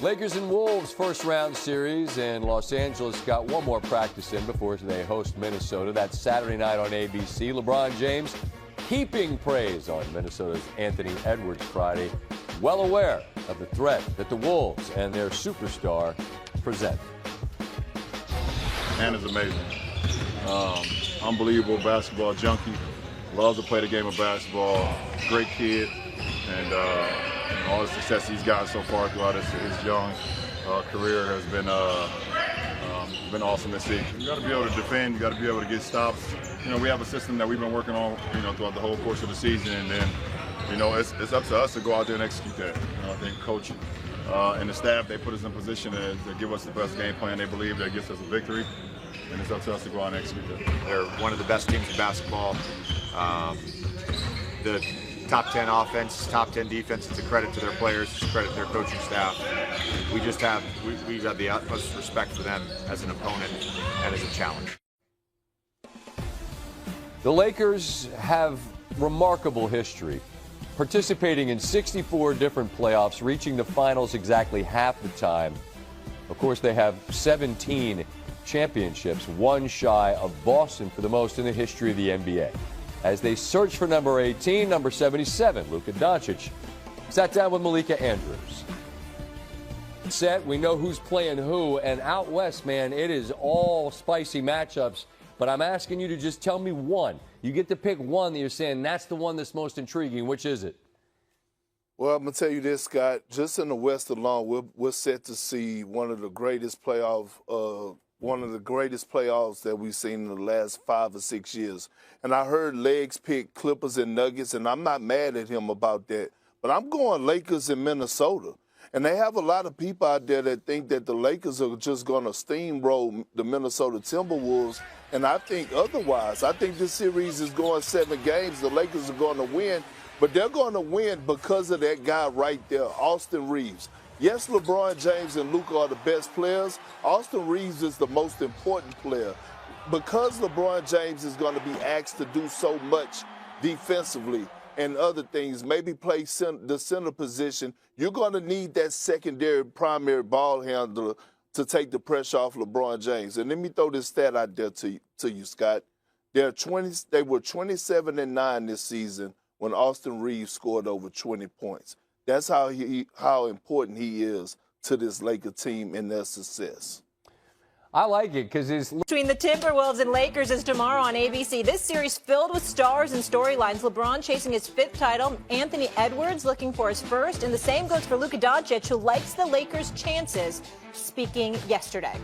Lakers and Wolves first-round series, and Los Angeles got one more practice in before they host Minnesota. That's Saturday night on ABC. LeBron James heaping praise on Minnesota's Anthony Edwards Friday, well aware of the threat that the Wolves and their superstar present. Man is amazing. Unbelievable basketball junkie. Loves to play the game of basketball. Great kid. And all the success he's gotten so far throughout his young career has been awesome to see. You got to be able to defend. You got to be able to get stops. You know, we have a system that we've been working on, throughout the whole course of the season, and then, it's up to us to go out there and execute that. I think coach and the staff, they put us in position to give us the best game plan they believe that gets us a victory, and it's up to us to go out and execute that. They're one of the best teams in basketball. The top 10 offense, top 10 defense, it's a credit to their players, it's a credit to their coaching staff. We have the utmost respect for them as an opponent and as a challenge. The Lakers have remarkable history, participating in 64 different playoffs, reaching the finals exactly half the time. Of course, they have 17 championships, one shy of Boston for the most in the history of the NBA. As they search for number 18, number 77, Luka Doncic sat down with Malika Andrews. Set, we know who's playing who, and out west, man, it is all spicy matchups. But I'm asking you to just tell me one. You get to pick one that you're saying that's the one that's most intriguing. Which is it? Well, I'm going to tell you this, Scott. Just in the West alone, we're set to see one of the greatest playoffs that we've seen in the last 5 or 6 years. And I heard Legs pick Clippers and Nuggets, and I'm not mad at him about that. But I'm going Lakers and Minnesota. And they have a lot of people out there that think that the Lakers are just going to steamroll the Minnesota Timberwolves. And I think otherwise. I think this series is going 7 games. The Lakers are going to win. But they're going to win because of that guy right there, Austin Reeves. Yes, LeBron James and Luka are the best players. Austin Reeves is the most important player. Because LeBron James is going to be asked to do so much defensively and other things, maybe play the center position, you're going to need that secondary primary ball handler to take the pressure off LeBron James. And let me throw this stat out there to you, Scott. They were 27-9 this season when Austin Reeves scored over 20 points. That's how important he is to this Laker team and their success. I like it because it's between the Timberwolves and Lakers is tomorrow on ABC. This series filled with stars and storylines. LeBron chasing his 5th title. Anthony Edwards looking for his 1st. And the same goes for Luka Doncic, who likes the Lakers' chances, speaking yesterday.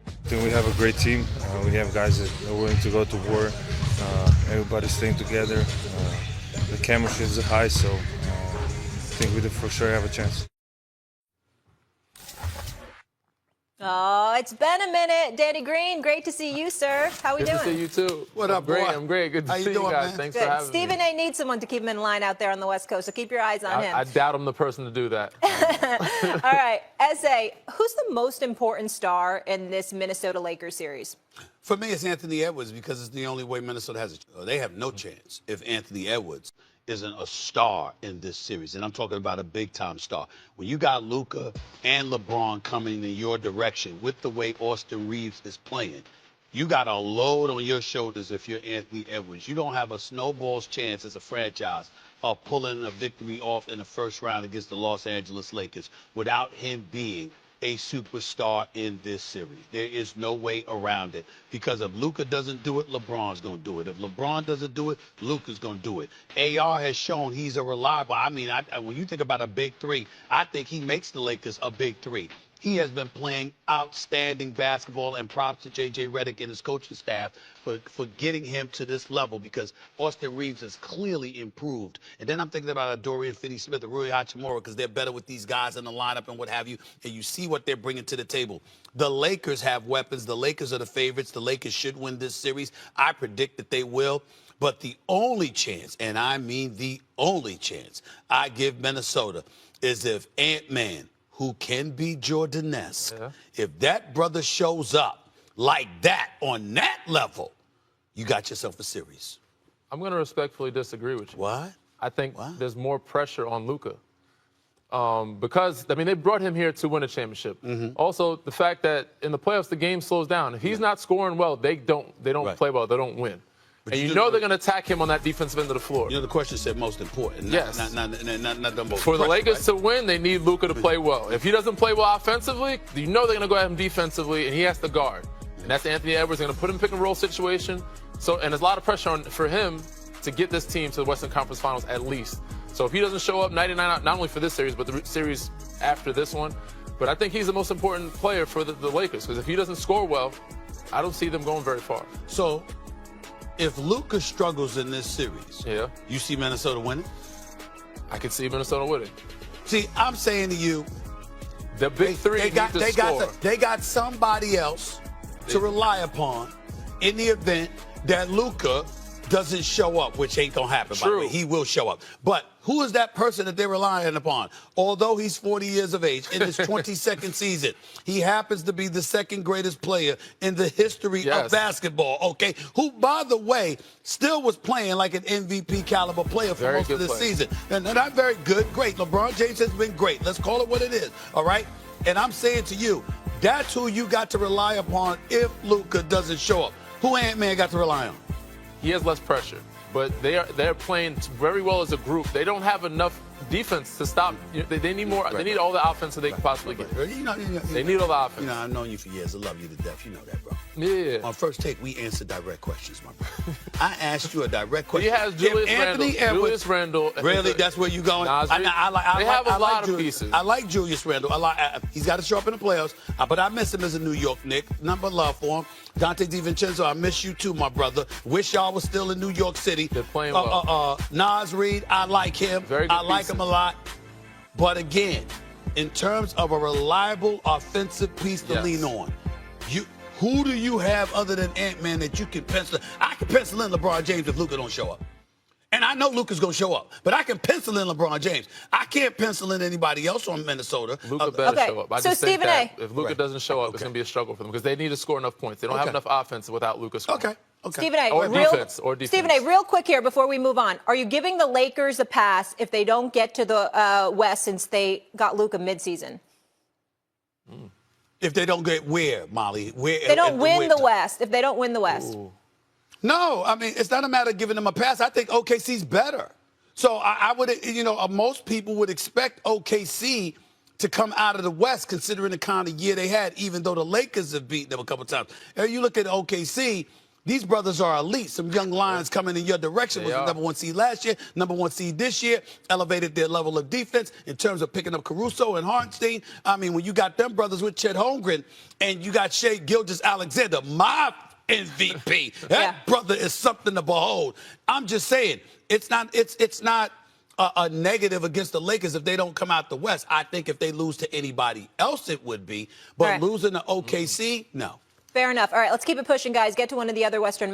I think we have a great team. We have guys that are willing to go to war. Everybody's staying together. The chemistry is high, so I think we for sure have a chance. Oh, it's been a minute. Danny Green, great to see you, sir. How we doing? Good to see you, too. What up, great. boy? I'm great. Good to see doing, you guys. man? Thanks Good. for having Stephen me. A. needs someone to keep him in line out there on the West Coast, so keep your eyes on him. I doubt I'm the person to do that. All right, S.A., who's the most important star in this Minnesota Lakers series? For me, it's Anthony Edwards because it's the only way Minnesota has a They have no chance if Anthony Edwards isn't a star in this series. And I'm talking about a big-time star. When you got Luka and LeBron coming in your direction with the way Austin Reeves is playing, you got a load on your shoulders if you're Anthony Edwards. You don't have a snowball's chance as a franchise of pulling a victory off in the first round against the Los Angeles Lakers without him being a superstar in this series. There is no way around it. Because if Luka doesn't do it, LeBron's going to do it. If LeBron doesn't do it, Luka's going to do it. AR has shown he's a reliable. When you think about a big 3, I think he makes the Lakers a big 3. He has been playing outstanding basketball, and props to J.J. Redick and his coaching staff for getting him to this level because Austin Reeves has clearly improved. And then I'm thinking about a Dorian Finney-Smith, a Rui Hachimura, because they're better with these guys in the lineup and what have you, and you see what they're bringing to the table. The Lakers have weapons. The Lakers are the favorites. The Lakers should win this series. I predict that they will. But the only chance, and I mean the only chance, I give Minnesota is if Ant-Man, who can be Jordan-esque, if that brother shows up like that on that level, you got yourself a series. I'm going to respectfully disagree with you. What? I think there's more pressure on Luka. Because, I mean, they brought him here to win a championship. Also, the fact that in the playoffs, the game slows down. If he's not scoring well, they don't play well. They don't win. But and you know they're going to attack him on that defensive end of the floor. You know, the question said most important. Yes. Not the most For the pressure, Lakers right? to win, they need Luka to play well. If he doesn't play well offensively, you know they're going to go at him defensively, and he has to guard. And that's Anthony Edwards. They're going to put him in pick and roll situation. So, and there's a lot of pressure for him to get this team to the Western Conference Finals at least. So if he doesn't show up 99, not only for this series, but the series after this one, but I think he's the most important player for the Lakers, because if he doesn't score well, I don't see them going very far. So if Luka struggles in this series, you see Minnesota winning? I can see Minnesota winning. See, I'm saying to you, the big three need to score. They got somebody else to rely upon in the event that Luka doesn't show up, which ain't gonna happen. By the way, he will show up. But who is that person that they're relying upon? Although he's 40 years of age in his 22nd season, he happens to be the second greatest player in the history of basketball. Okay, who, by the way, still was playing like an MVP caliber player for most of this season. And not very good, great. LeBron James has been great. Let's call it what it is. All right. And I'm saying to you, that's who you got to rely upon if Luka doesn't show up. Who Ant-Man got to rely on? He has less pressure, but they're playing very well as a group. They don't have enough defense to stop. They need more. They need all the offense that they can possibly get. They need all the offense. You know, I've known you for years. I love you to death. You know that, bro. Yeah. On First Take, we answer direct questions, my brother. I asked you a direct question. He has Julius Randle. Really? That's where you going? They have a lot of pieces. I like Julius Randle. He's got to show up in the playoffs, but I miss him as a New York Knick. Number love for him. Dante DiVincenzo, I miss you too, my brother. Wish y'all was still in New York City. They're playing well. Nas Reed, I like him. I like him a lot. But again, in terms of a reliable offensive piece to lean on, who do you have other than Ant-Man that you can pencil? I can pencil in LeBron James if Luka don't show up. And I know Luka's going to show up, but I can pencil in LeBron James. I can't pencil in anybody else on Minnesota. Luka better show up. I just think that if Luka doesn't show up, it's going to be a struggle for them because they need to score enough points. They don't have enough offense without Luka scoring. Okay. Stephen A. Or defense. Stephen A. Real quick here before we move on. Are you giving the Lakers a pass if they don't get to the West since they got Luka midseason? If they don't get where, Molly? Where? They don't win the West. If they don't win the West. Ooh. No, I mean, it's not a matter of giving them a pass. I think OKC's better. So I would, most people would expect OKC to come out of the West considering the kind of year they had, even though the Lakers have beaten them a couple times. And you look at OKC, these brothers are elite. Some young lions coming in your direction. Was the number 1 seed last year, number 1 seed this year, elevated their level of defense in terms of picking up Caruso and Hartenstein. I mean, when you got them brothers with Chet Holmgren and you got Shai Gilgeous-Alexander, my MVP. That brother is something to behold. I'm just saying, it's not a negative against the Lakers if they don't come out the West. I think if they lose to anybody else, it would be. But losing to OKC, no. Fair enough. All right, let's keep it pushing, guys. Get to one of the other Western